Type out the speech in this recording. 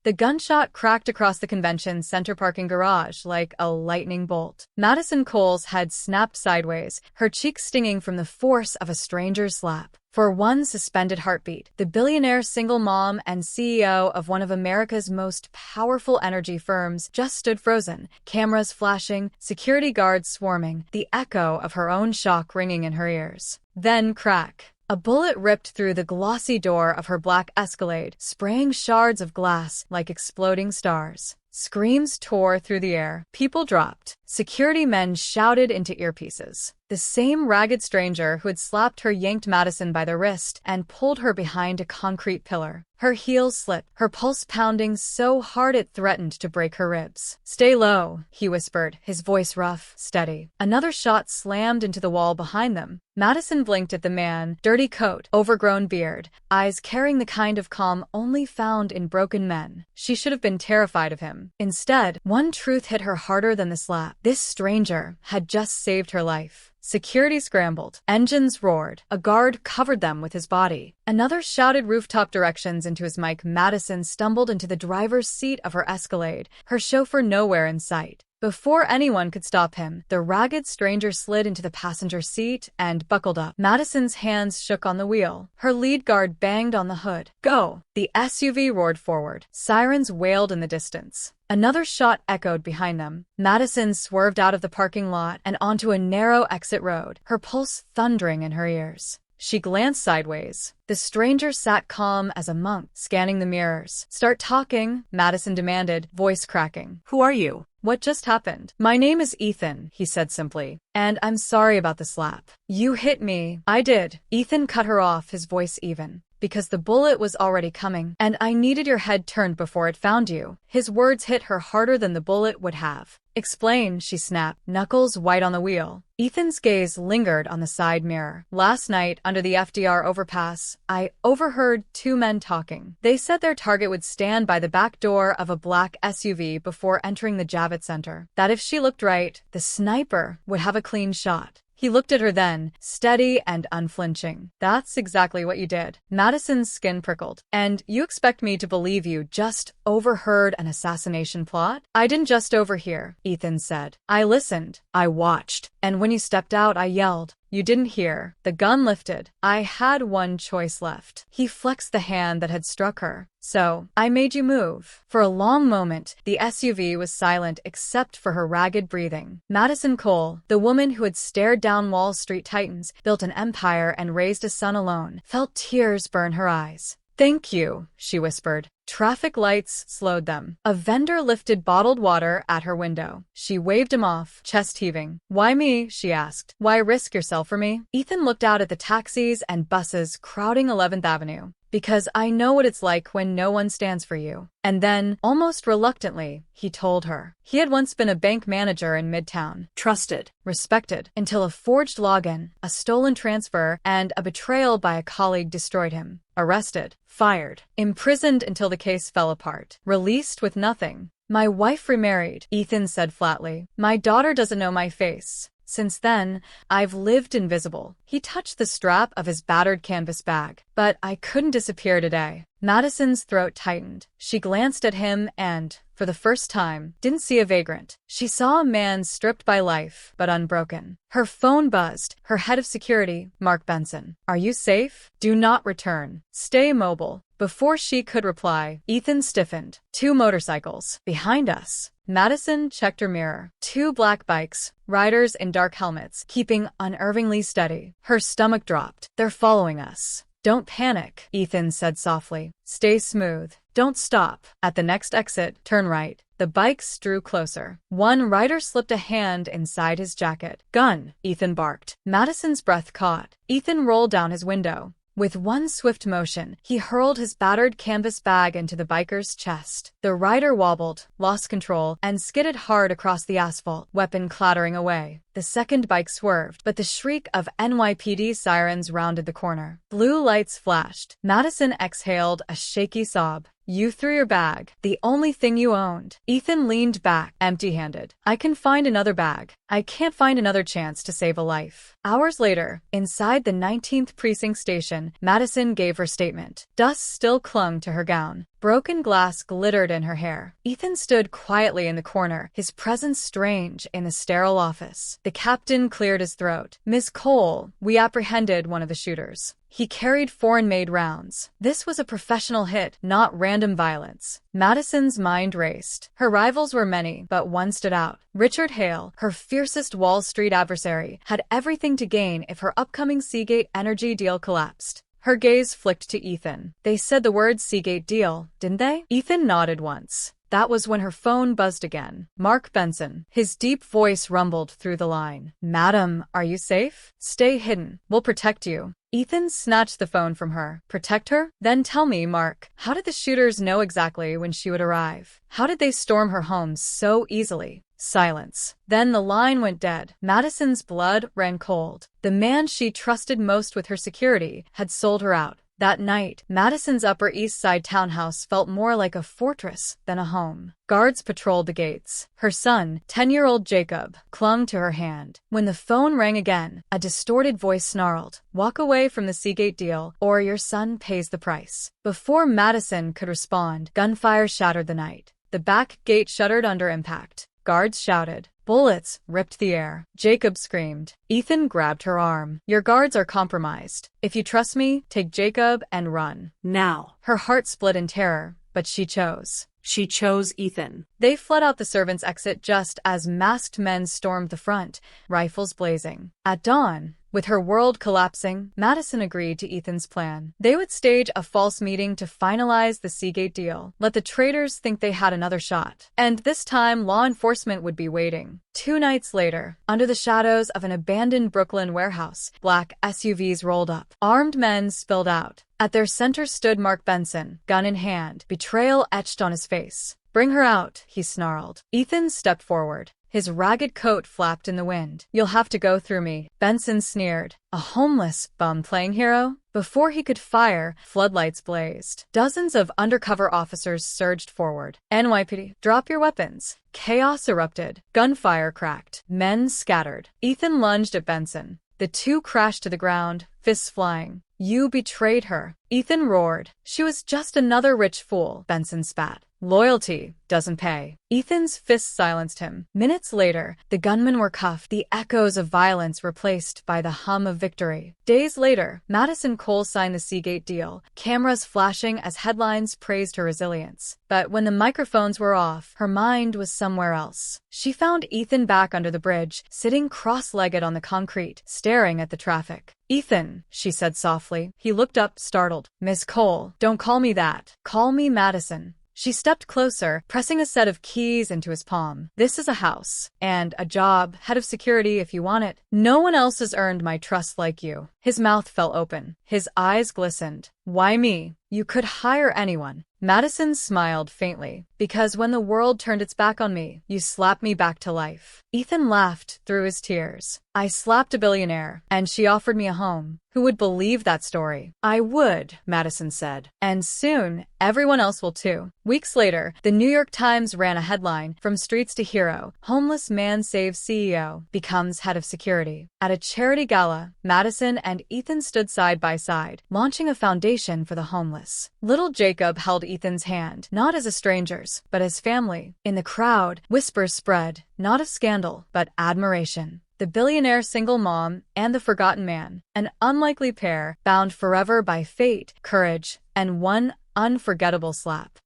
The gunshot cracked across the convention center parking garage like a lightning bolt. Madison Cole's head snapped sideways, her cheeks stinging from the force of a stranger's slap. For one suspended heartbeat, the billionaire single mom and CEO of one of America's most powerful energy firms just stood frozen, cameras flashing, security guards swarming, the echo of her own shock ringing in her ears. Then crack. A bullet ripped through the glossy door of her black Escalade, spraying shards of glass like exploding stars. Screams tore through the air. People dropped. Security men shouted into earpieces. The same ragged stranger who had slapped her yanked Madison by the wrist and pulled her behind a concrete pillar. Her heels slipped, her pulse pounding so hard it threatened to break her ribs. "Stay low," he whispered, his voice rough, steady. Another shot slammed into the wall behind them. Madison blinked at the man, dirty coat, overgrown beard, eyes carrying the kind of calm only found in broken men. She should have been terrified of him. Instead, one truth hit her harder than the slap. This stranger had just saved her life. Security scrambled. Engines roared. A guard covered them with his body. Another shouted rooftop directions into his mic. Madison stumbled into the driver's seat of her Escalade, her chauffeur nowhere in sight. Before anyone could stop him, the ragged stranger slid into the passenger seat and buckled up. Madison's hands shook on the wheel. Her lead guard banged on the hood. "Go!" The SUV roared forward. Sirens wailed in the distance. Another shot echoed behind them. Madison swerved out of the parking lot and onto a narrow exit road, her pulse thundering in her ears. She glanced sideways. The stranger sat calm as a monk, scanning the mirrors. "Start talking," Madison demanded, voice cracking. "Who are you? What just happened?" "My name is Ethan," he said simply, "and I'm sorry about the slap." "You hit me." "I did." Ethan cut her off, his voice even. "Because the bullet was already coming, and I needed your head turned before it found you." His words hit her harder than the bullet would have. "Explain," she snapped, knuckles white on the wheel. Ethan's gaze lingered on the side mirror. "Last night, under the FDR overpass, I overheard two men talking. They said their target would stand by the back door of a black SUV before entering the Javits Center. That if she looked right, the sniper would have a clean shot." He looked at her then, steady and unflinching. "That's exactly what you did." Madison's skin prickled. "And you expect me to believe you just overheard an assassination plot?" "I didn't just overhear," Ethan said. "I listened. I watched. And when you stepped out, I yelled. You didn't hear." The gun lifted. "I had one choice left." He flexed the hand that had struck her. "So, I made you move." For a long moment, the SUV was silent except for her ragged breathing. Madison Cole, the woman who had stared down Wall Street titans, built an empire and raised a son alone, felt tears burn her eyes. "Thank you," she whispered. Traffic lights slowed them. A vendor lifted bottled water at her window. She waved him off, chest heaving. "Why me?" she asked. "Why risk yourself for me?" Ethan looked out at the taxis and buses crowding 11th Avenue. "Because I know what it's like when no one stands for you." And then, almost reluctantly, he told her. He had once been a bank manager in Midtown. Trusted, respected, until a forged login, a stolen transfer, and a betrayal by a colleague destroyed him. Arrested, fired, imprisoned until the case fell apart, released with nothing. "My wife remarried," Ethan said flatly. "My daughter doesn't know my face. Since then, I've lived invisible." He touched the strap of his battered canvas bag. "But I couldn't disappear today." Madison's throat tightened. She glanced at him and, for the first time, didn't see a vagrant. She saw a man stripped by life, but unbroken. Her phone buzzed. Her head of security, Mark Benson. "Are you safe? Do not return. Stay mobile." Before she could reply, Ethan stiffened. "Two motorcycles. Behind us." Madison checked her mirror. Two black bikes, riders in dark helmets, keeping unervingly steady. Her stomach dropped. "They're following us." "Don't panic," Ethan said softly. "Stay smooth. Don't stop. At the next exit, turn right." The bikes drew closer. One rider slipped a hand inside his jacket. "Gun," Ethan barked. Madison's breath caught. Ethan rolled down his window. With one swift motion, he hurled his battered canvas bag into the biker's chest. The rider wobbled, lost control, and skidded hard across the asphalt, weapon clattering away. The second bike swerved, but the shriek of NYPD sirens rounded the corner. Blue lights flashed. Madison exhaled a shaky sob. "You threw your bag, the only thing you owned." Ethan leaned back, empty-handed. "I can find another bag. I can't find another chance to save a life." Hours later, inside the 19th Precinct station, Madison gave her statement. Dust still clung to her gown. Broken glass glittered in her hair. Ethan stood quietly in the corner, his presence strange in the sterile office. The captain cleared his throat. "Miss Cole, we apprehended one of the shooters. He carried foreign-made rounds. This was a professional hit, not random violence." Madison's mind raced. Her rivals were many, but one stood out. Richard Hale, her fiercest Wall Street adversary, had everything to gain if her upcoming Seagate Energy deal collapsed. Her gaze flicked to Ethan. "They said the word Seagate deal, didn't they?" Ethan nodded once. That was when her phone buzzed again. Mark Benson. His deep voice rumbled through the line. "Madam, are you safe? Stay hidden. We'll protect you." Ethan snatched the phone from her. "Protect her? Then tell me, Mark, how did the shooters know exactly when she would arrive? How did they storm her home so easily?" Silence. Then the line went dead. Madison's blood ran cold. The man she trusted most with her security had sold her out. That night, Madison's Upper East Side townhouse felt more like a fortress than a home. Guards patrolled the gates. Her son, 10-year-old Jacob, clung to her hand. When the phone rang again, a distorted voice snarled, "Walk away from the Seagate deal, or your son pays the price." Before Madison could respond, gunfire shattered the night. The back gate shuddered under impact. Guards shouted. Bullets ripped the air. Jacob screamed. Ethan grabbed her arm. "Your guards are compromised. If you trust me, take Jacob and run. Now." Her heart split in terror, but she chose. She chose Ethan. They fled out the servants' exit just as masked men stormed the front, rifles blazing. At dawn, with her world collapsing, Madison agreed to Ethan's plan. They would stage a false meeting to finalize the Seagate deal. Let the traitors think they had another shot. And this time, law enforcement would be waiting. 2 nights later, under the shadows of an abandoned Brooklyn warehouse, black SUVs rolled up. Armed men spilled out. At their center stood Mark Benson, gun in hand, betrayal etched on his face. "Bring her out," he snarled. Ethan stepped forward. His ragged coat flapped in the wind. "You'll have to go through me," Benson sneered. A homeless bum playing hero? Before he could fire, floodlights blazed. Dozens of undercover officers surged forward. "NYPD, drop your weapons." Chaos erupted. Gunfire cracked. Men scattered. Ethan lunged at Benson. The two crashed to the ground, fists flying. "You betrayed her," Ethan roared. "She was just another rich fool," Benson spat. "Loyalty doesn't pay." Ethan's fists silenced him. Minutes later, the gunmen were cuffed, the echoes of violence replaced by the hum of victory. Days later, Madison Cole signed the Seagate deal, cameras flashing as headlines praised her resilience. But when the microphones were off, her mind was somewhere else. She found Ethan back under the bridge, sitting cross-legged on the concrete, staring at the traffic. "Ethan," she said softly. He looked up, startled. "Miss Cole, don't call me that. Call me Madison." She stepped closer, pressing a set of keys into his palm. "This is a house. And a job, head of security if you want it. No one else has earned my trust like you." His mouth fell open. His eyes glistened. "Why me? You could hire anyone." Madison smiled faintly. "Because when the world turned its back on me, you slapped me back to life." Ethan laughed through his tears. "I slapped a billionaire, and she offered me a home. Who would believe that story?" "I would," Madison said. "And soon, everyone else will too." Weeks later, the New York Times ran a headline, "From Streets to Hero, Homeless Man Saves CEO, Becomes Head of Security." At a charity gala, Madison and Ethan stood side by side, launching a foundation for the homeless. Little Jacob held Ethan's hand, not as a stranger's, but as family. In the crowd, whispers spread, not of scandal, but admiration. The billionaire single mom and the forgotten man, an unlikely pair, bound forever by fate, courage, and one unforgettable slap.